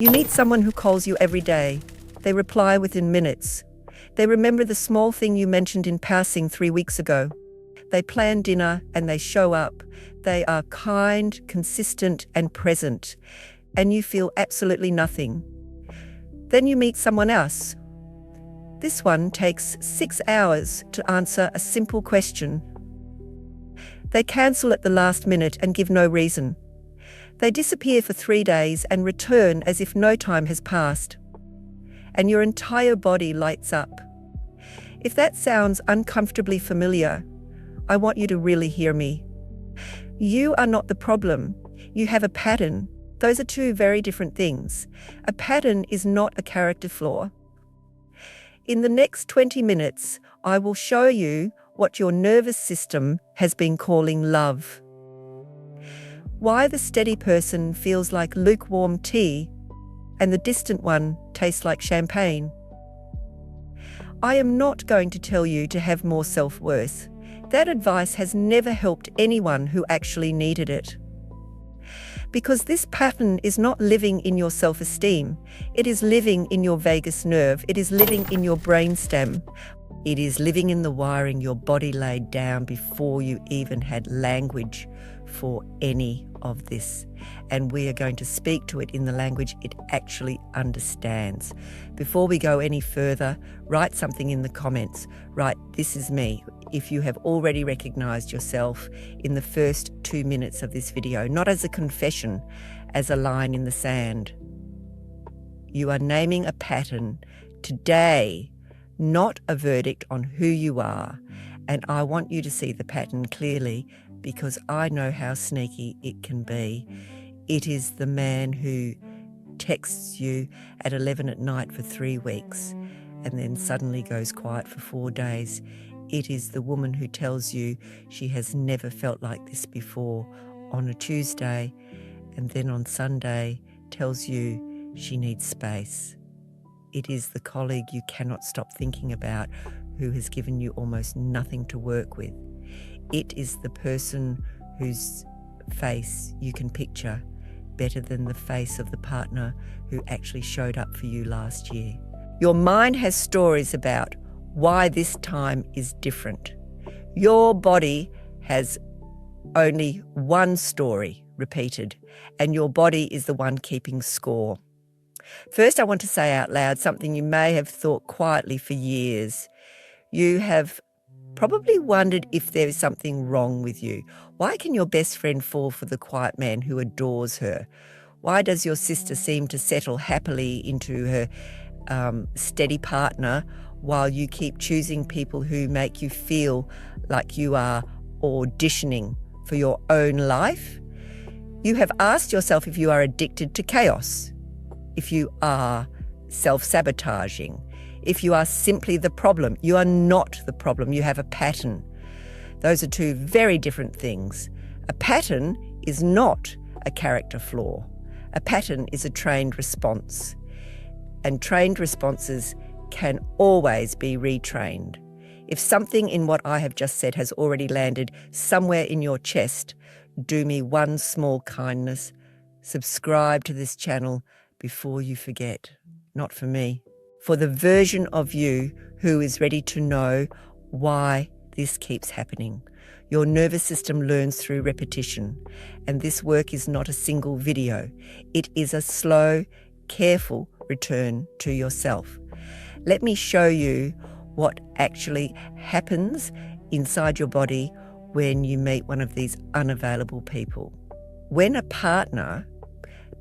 You meet someone who calls you every day. They reply within minutes. They remember the small thing you mentioned in passing 3 weeks ago. They plan dinner and they show up. They are kind, consistent, and present, and you feel absolutely nothing. Then you meet someone else. This one takes 6 hours to answer a simple question. They cancel at the last minute and give no reason. They disappear for 3 days and return as if no time has passed. And your entire body lights up. If that sounds uncomfortably familiar, I want you to really hear me. You are not the problem. You have a pattern. Those are two very different things. A pattern is not a character flaw. In the next 20 minutes, I will show you what your nervous system has been calling love. Why the steady person feels like lukewarm tea and the distant one tastes like champagne. I am not going to tell you to have more self-worth. That advice has never helped anyone who actually needed it. Because this pattern is not living in your self-esteem. It is living in your vagus nerve. It is living in your brainstem. It is living in the wiring your body laid down before you even had language for any of this. And we are going to speak to it in the language it actually understands. Before we go any further, write something in the comments. Write, "This is me," if you have already recognized yourself in the first 2 minutes of this video, not as a confession, as a line in the sand. You are naming a pattern today, not a verdict on who you are. And I want you to see the pattern clearly because I know how sneaky it can be. It is the man who texts you at 11 at night for 3 weeks and then suddenly goes quiet for 4 days. It is the woman who tells you she has never felt like this before on a Tuesday and then on Sunday tells you she needs space. It is the colleague you cannot stop thinking about who has given you almost nothing to work with. It is the person whose face you can picture better than the face of the partner who actually showed up for you last year. Your mind has stories about why this time is different. Your body has only one story repeated, and your body is the one keeping score. First, I want to say out loud something you may have thought quietly for years. You have probably wondered if there is something wrong with you. Why can your best friend fall for the quiet man who adores her? Why does your sister seem to settle happily into her steady partner while you keep choosing people who make you feel like you are auditioning for your own life? You have asked yourself if you are addicted to chaos, if you are self-sabotaging, if you are simply the problem. You are not the problem. You have a pattern. Those are two very different things. A pattern is not a character flaw. A pattern is a trained response. And trained responses can always be retrained. If something in what I have just said has already landed somewhere in your chest, do me one small kindness. Subscribe to this channel before you forget. Not for me. For the version of you who is ready to know why this keeps happening. Your nervous system learns through repetition, and this work is not a single video. It is a slow, careful return to yourself. Let me show you what actually happens inside your body when you meet one of these unavailable people. When a partner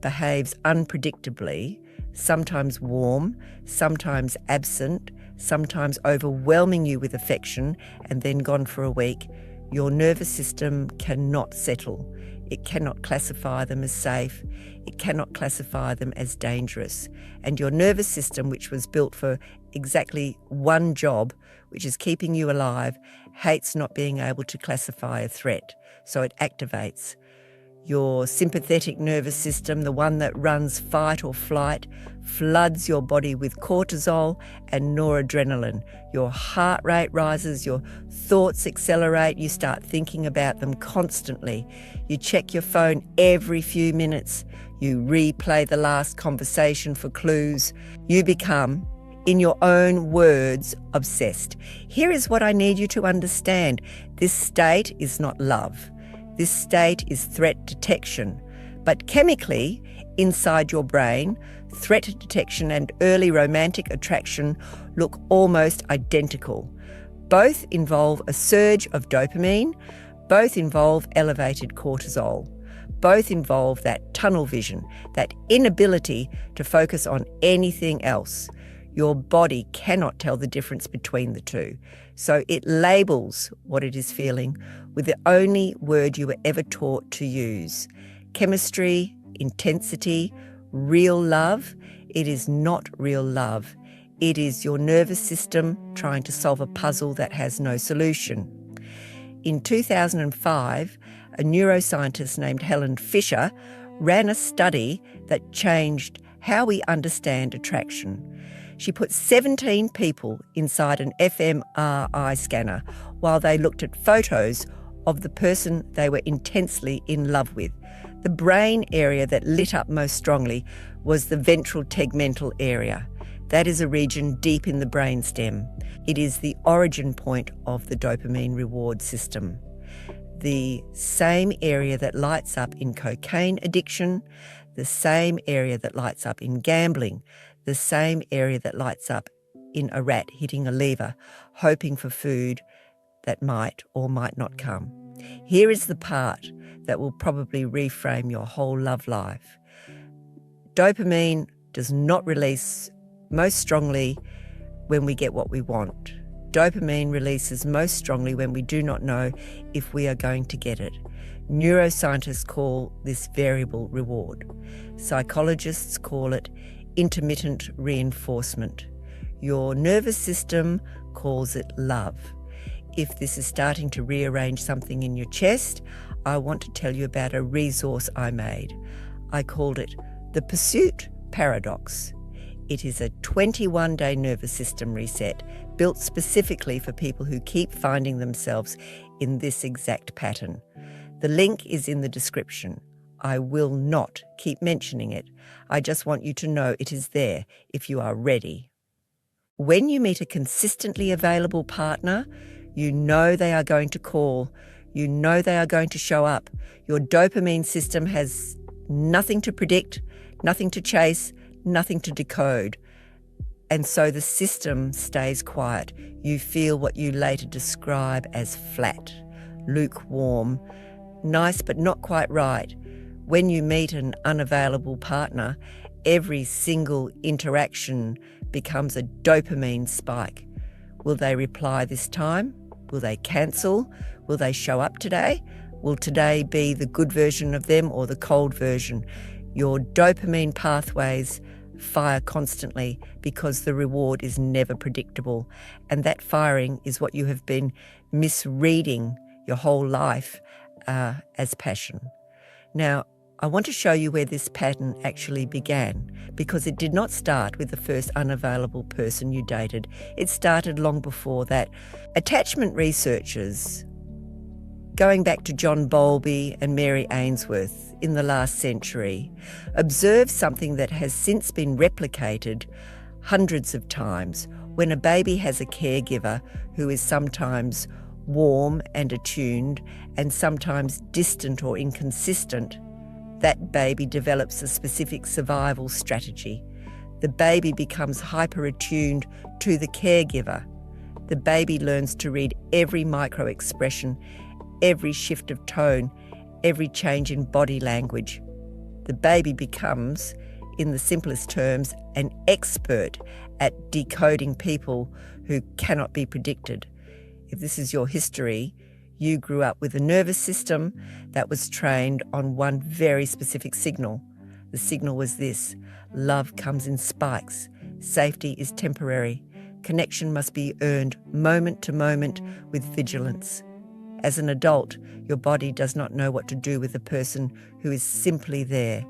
behaves unpredictably, sometimes warm, sometimes absent, sometimes overwhelming you with affection and then gone for a week, your nervous system cannot settle. It cannot classify them as safe. It cannot classify them as dangerous. And your nervous system, which was built for exactly one job, which is keeping you alive, hates not being able to classify a threat. So it activates. Your sympathetic nervous system, the one that runs fight or flight, floods your body with cortisol and noradrenaline. Your heart rate rises, your thoughts accelerate, you start thinking about them constantly. You check your phone every few minutes. You replay the last conversation for clues. You become, in your own words, obsessed. Here is what I need you to understand. This state is not love. This state is threat detection. But chemically, inside your brain, threat detection and early romantic attraction look almost identical. Both involve a surge of dopamine. Both involve elevated cortisol. Both involve that tunnel vision, that inability to focus on anything else. Your body cannot tell the difference between the two, so it labels what it is feeling with the only word you were ever taught to use. Chemistry, intensity, real love. It is not real love. It is your nervous system trying to solve a puzzle that has no solution. In 2005, a neuroscientist named Helen Fisher ran a study that changed how we understand attraction. She put 17 people inside an fMRI scanner while they looked at photos of the person they were intensely in love with. The brain area that lit up most strongly was the ventral tegmental area. That is a region deep in the brainstem. It is the origin point of the dopamine reward system. The same area that lights up in cocaine addiction, the same area that lights up in gambling, the same area that lights up in a rat hitting a lever, hoping for food that might or might not come. Here is the part that will probably reframe your whole love life. Dopamine does not release most strongly when we get what we want. Dopamine releases most strongly when we do not know if we are going to get it. Neuroscientists call this variable reward. Psychologists call it intermittent reinforcement. Your nervous system calls it love. If this is starting to rearrange something in your chest, I want to tell you about a resource I made. I called it the Pursuit Paradox. It is a 21-day nervous system reset built specifically for people who keep finding themselves in this exact pattern. The link is in the description. I will not keep mentioning it. I just want you to know it is there if you are ready. When you meet a consistently available partner, you know they are going to call. You know they are going to show up. Your dopamine system has nothing to predict, nothing to chase, nothing to decode. And so the system stays quiet. You feel what you later describe as flat, lukewarm, nice but not quite right. When you meet an unavailable partner, every single interaction becomes a dopamine spike. Will they reply this time? Will they cancel? Will they show up today? Will today be the good version of them or the cold version? Your dopamine pathways fire constantly because the reward is never predictable. And that firing is what you have been misreading your whole life as passion. Now, I want to show you where this pattern actually began, because it did not start with the first unavailable person you dated. It started long before that. Attachment researchers, going back to John Bowlby and Mary Ainsworth in the last century, observed something that has since been replicated hundreds of times. When a baby has a caregiver who is sometimes warm and attuned and sometimes distant or inconsistent, that baby develops a specific survival strategy. The baby becomes hyper-attuned to the caregiver. The baby learns to read every micro-expression, every shift of tone, every change in body language. The baby becomes, in the simplest terms, an expert at decoding people who cannot be predicted. If this is your history, you grew up with a nervous system that was trained on one very specific signal. The signal was this: love comes in spikes. Safety is temporary. Connection must be earned moment to moment with vigilance. As an adult, your body does not know what to do with a person who is simply there.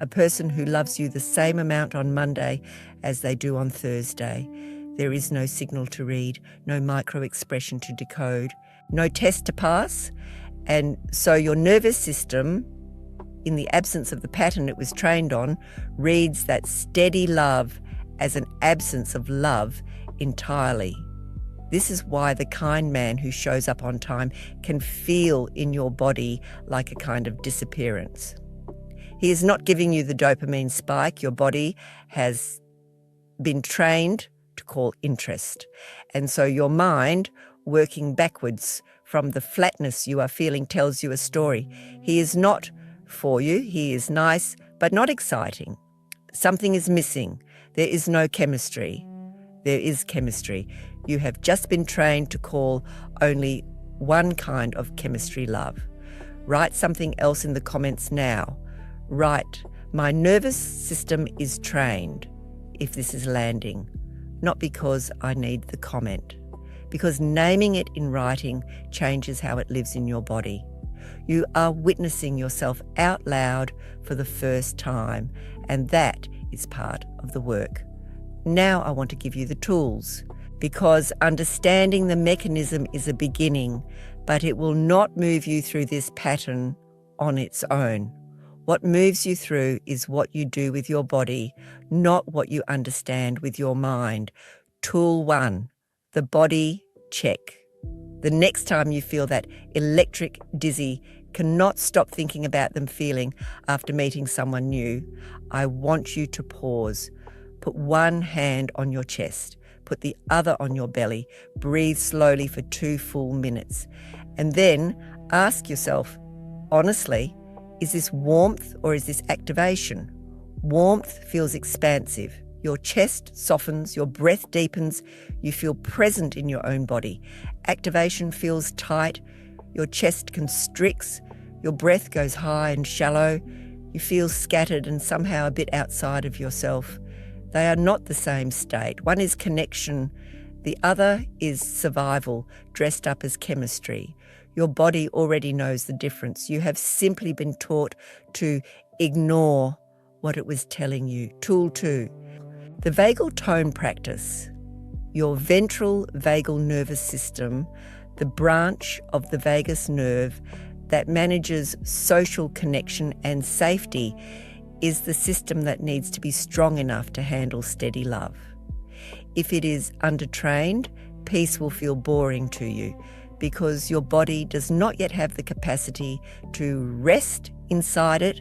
A person who loves you the same amount on Monday as they do on Thursday. There is no signal to read, no micro-expression to decode, no test to pass, and so your nervous system in the absence of the pattern it was trained on, reads that steady love as an absence of love entirely. This is why the kind man who shows up on time can feel in your body like a kind of disappearance. He is not giving you the dopamine spike your body has been trained to call interest. And so your mind, working backwards from the flatness you are feeling, tells you a story. He is not for you. He is nice, but not exciting. Something is missing. There is no chemistry. There is chemistry. You have just been trained to call only one kind of chemistry love. Write something else in the comments now. Write, my nervous system is trained, if this is landing, not because I need the comment, because naming it in writing changes how it lives in your body. You are witnessing yourself out loud for the first time, and that is part of the work. Now I want to give you the tools, because understanding the mechanism is a beginning, but it will not move you through this pattern on its own. What moves you through is what you do with your body, not what you understand with your mind. Tool 1, the body check. The next time you feel that electric dizzy, cannot stop thinking about them feeling after meeting someone new, I want you to pause. Put one hand on your chest, put the other on your belly, breathe slowly for 2 full minutes, and then ask yourself, honestly, is this warmth or is this activation? Warmth feels expansive. Your chest softens, your breath deepens, you feel present in your own body. Activation feels tight, your chest constricts, your breath goes high and shallow, you feel scattered and somehow a bit outside of yourself. They are not the same state. One is connection, the other is survival, dressed up as chemistry. Your body already knows the difference. You have simply been taught to ignore what it was telling you. Tool 2, the vagal tone practice. Your ventral vagal nervous system, the branch of the vagus nerve that manages social connection and safety, is the system that needs to be strong enough to handle steady love. If it is undertrained, peace will feel boring to you, because your body does not yet have the capacity to rest inside it.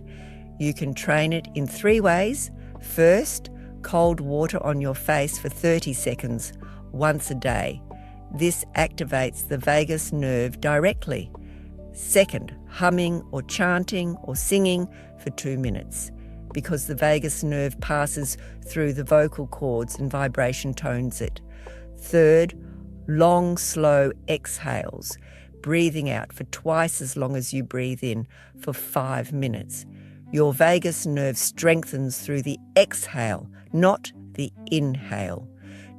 You can train it in 3 ways. First, cold water on your face for 30 seconds once a day. This activates the vagus nerve directly. Second, humming or chanting or singing for 2 minutes, because the vagus nerve passes through the vocal cords and vibration tones it. Third, long, slow exhales, breathing out for twice as long as you breathe in for 5 minutes. Your vagus nerve strengthens through the exhale, not the inhale.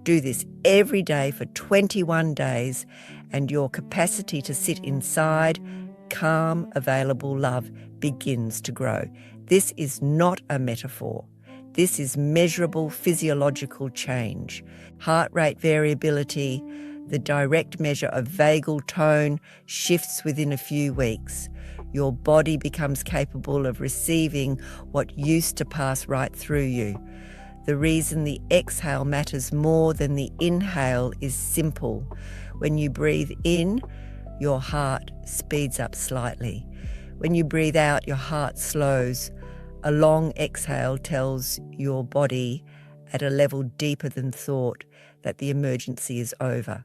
Do this every day for 21 days, and your capacity to sit inside calm, available love begins to grow. This is not a metaphor. This is measurable physiological change. Heart rate variability, the direct measure of vagal tone, shifts within a few weeks. Your body becomes capable of receiving what used to pass right through you. The reason the exhale matters more than the inhale is simple. When you breathe in, your heart speeds up slightly. When you breathe out, your heart slows. A long exhale tells your body at a level deeper than thought that the emergency is over.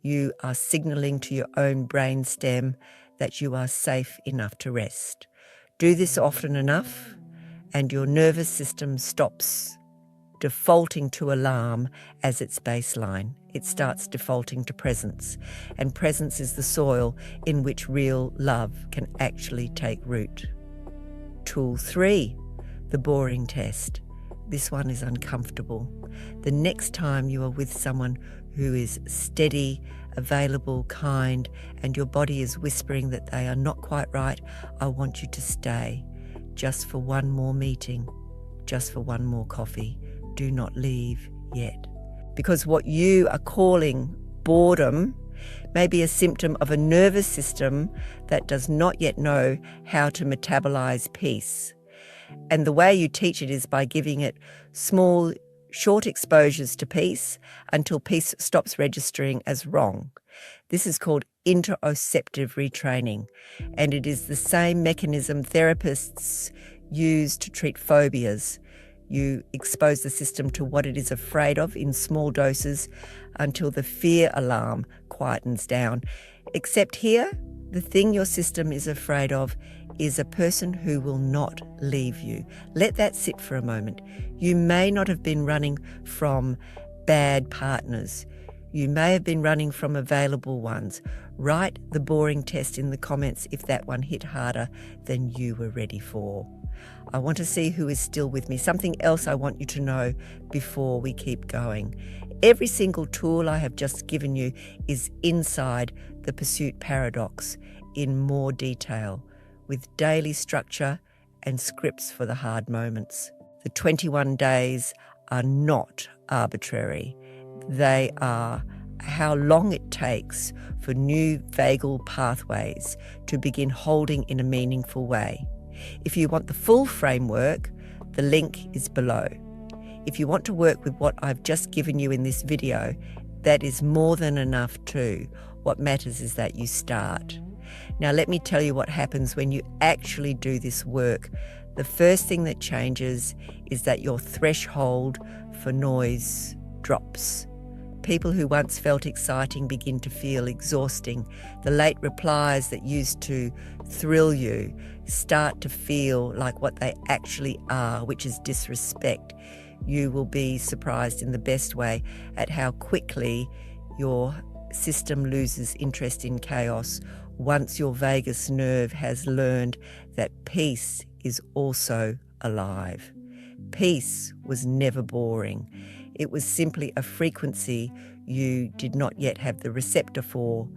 You are signaling to your own brainstem that you are safe enough to rest. Do this often enough, and your nervous system stops defaulting to alarm as its baseline. It starts defaulting to presence, and presence is the soil in which real love can actually take root. Tool 3, the boring test. This one is uncomfortable. The next time you are with someone who is steady, available, kind, and your body is whispering that they are not quite right, I want you to stay, just for one more meeting, just for one more coffee. Do not leave yet. Because what you are calling boredom may be a symptom of a nervous system that does not yet know how to metabolize peace. And the way you teach it is by giving it small, short exposures to peace until peace stops registering as wrong. This is called interoceptive retraining, and it is the same mechanism therapists use to treat phobias. You expose the system to what it is afraid of in small doses until the fear alarm quietens down. Except here, the thing your system is afraid of is a person who will not leave you. Let that sit for a moment. You may not have been running from bad partners. You may have been running from available ones. Write the boring test in the comments if that one hit harder than you were ready for. I want to see who is still with me. Something else I want you to know before we keep going. Every single tool I have just given you is inside the pursuit paradox in more detail, with daily structure and scripts for the hard moments. The 21 days are not arbitrary. They are how long it takes for new vagal pathways to begin holding in a meaningful way. If you want the full framework, the link is below. If you want to work with what I've just given you in this video, that is more than enough too. What matters is that you start. Now let me tell you what happens when you actually do this work. The first thing that changes is that your threshold for noise drops. People who once felt exciting begin to feel exhausting. The late replies that used to thrill you start to feel like what they actually are, which is disrespect. You will be surprised in the best way at how quickly your system loses interest in chaos once your vagus nerve has learned that peace is also alive. Peace was never boring. It was simply a frequency you did not yet have the receptor for.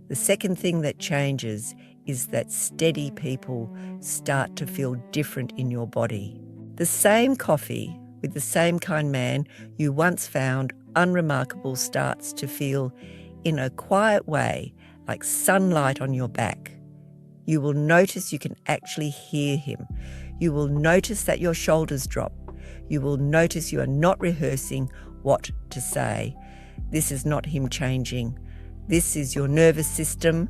The second thing that changes is that steady people start to feel different in your body. The same coffee with the same kind man you once found unremarkable starts to feel, in a quiet way, like sunlight on your back. You will notice you can actually hear him. You will notice that your shoulders drop. You will notice you are not rehearsing what to say. This is not him changing. This is your nervous system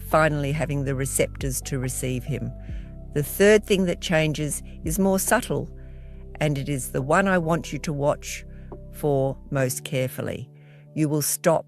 finally having the receptors to receive him. The third thing that changes is more subtle, and it is the one I want you to watch for most carefully. You will stop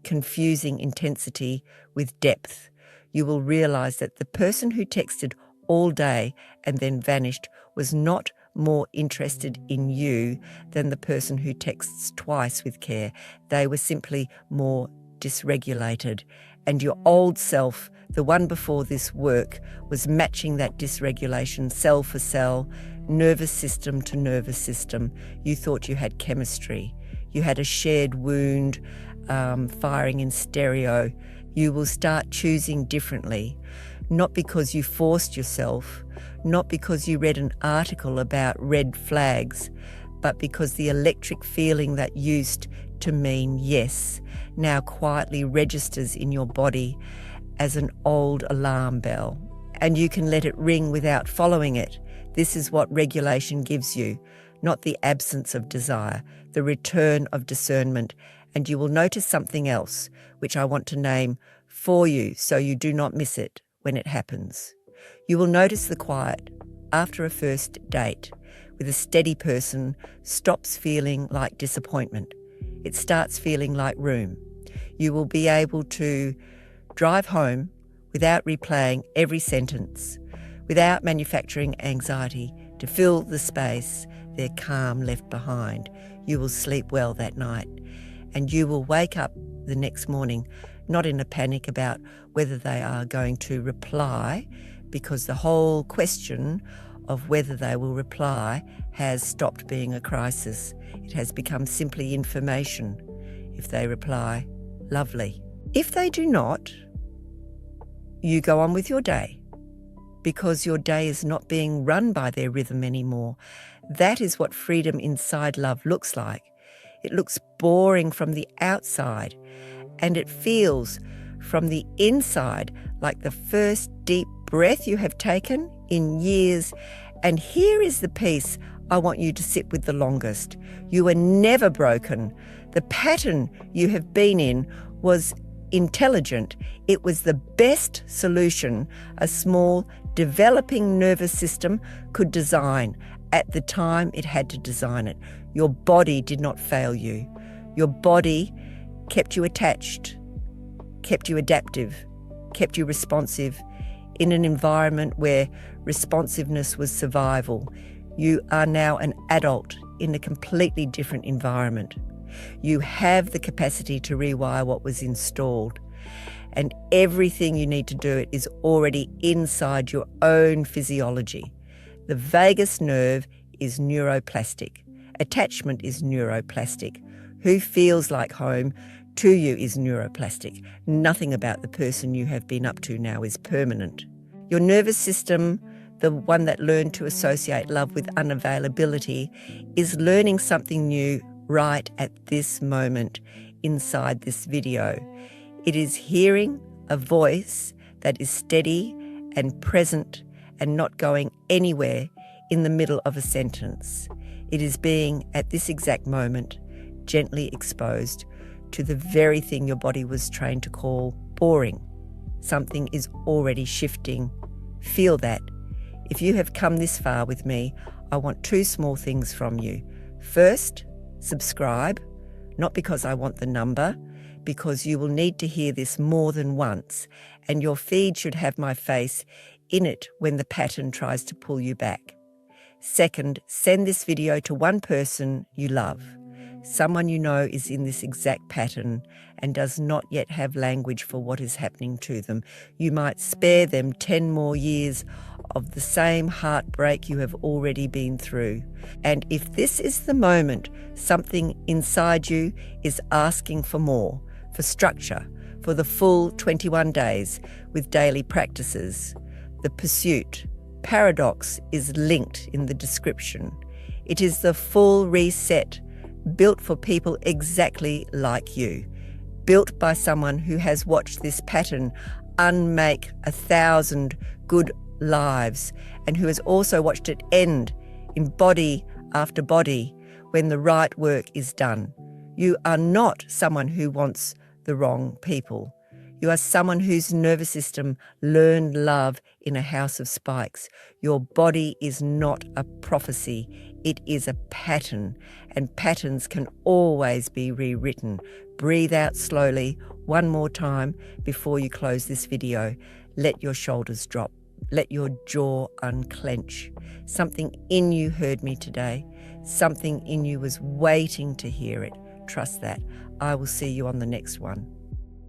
confusing intensity with depth. You will realize that the person who texted all day and then vanished was not more interested in you than the person who texts twice with care. They were simply more dysregulated, and your old self, the one before this work, was matching that dysregulation cell for cell, nervous system to nervous system. You thought you had chemistry. You had a shared wound, firing in stereo. You will start choosing differently, not because you forced yourself, not because you read an article about red flags, but because the electric feeling that used to mean yes now quietly registers in your body as an old alarm bell. And you can let it ring without following it. This is what regulation gives you, not the absence of desire, the return of discernment. And you will notice something else, which I want to name for you so you do not miss it when it happens. You will notice the quiet after a first date with a steady person stops feeling like disappointment. It starts feeling like room. You will be able to drive home without replaying every sentence, without manufacturing anxiety to fill the space their calm left behind. You will sleep well that night, and you will wake up the next morning not in a panic about whether they are going to reply, because the whole question of whether they will reply has stopped being a crisis. It has become simply information. If they reply, lovely. If they do not, you go on with your day, because your day is not being run by their rhythm anymore. That is what freedom inside love looks like. It looks boring from the outside, and it feels from the inside like the first deep breath you have taken in years. And here is the piece I want you to sit with the longest. You were never broken. The pattern you have been in was intelligent. It was the best solution a small, developing nervous system could design at the time it had to design it. Your body did not fail you. Your body kept you attached, kept you adaptive, kept you responsive in an environment where responsiveness was survival. You are now an adult in a completely different environment. You have the capacity to rewire what was installed, and everything you need to do it is already inside your own physiology. The vagus nerve is neuroplastic. Attachment is neuroplastic. Who feels like home to you is neuroplastic. Nothing about the person you have been up to now is permanent. Your nervous system, the one that learned to associate love with unavailability, is learning something new right at this moment inside this video. It is hearing a voice that is steady and present and not going anywhere in the middle of a sentence. It is being, at this exact moment, gently exposed to the very thing your body was trained to call boring. Something is already shifting. Feel that. If you have come this far with me, I want two small things from you. First, subscribe, not because I want the number, because you will need to hear this more than once, and your feed should have my face in it when the pattern tries to pull you back. Second, send this video to one person you love, someone you know is in this exact pattern and does not yet have language for what is happening to them. You might spare them 10 more years of the same heartbreak you have already been through. And if this is the moment, something inside you is asking for more, for structure, for the full 21 days with daily practices. The pursuit, paradox, is linked in the description. It is the full reset, built for people exactly like you, built by someone who has watched this pattern unmake 1,000 good lives and who has also watched it end in body after body when the right work is done. You are not someone who wants the wrong people. You are someone whose nervous system learned love in a house of spikes. Your body is not a prophecy. It is a pattern, and patterns can always be rewritten. Breathe out slowly one more time before you close this video. Let your shoulders drop. Let your jaw unclench. Something in you heard me today. Something in you was waiting to hear it. Trust that. I will see you on the next one.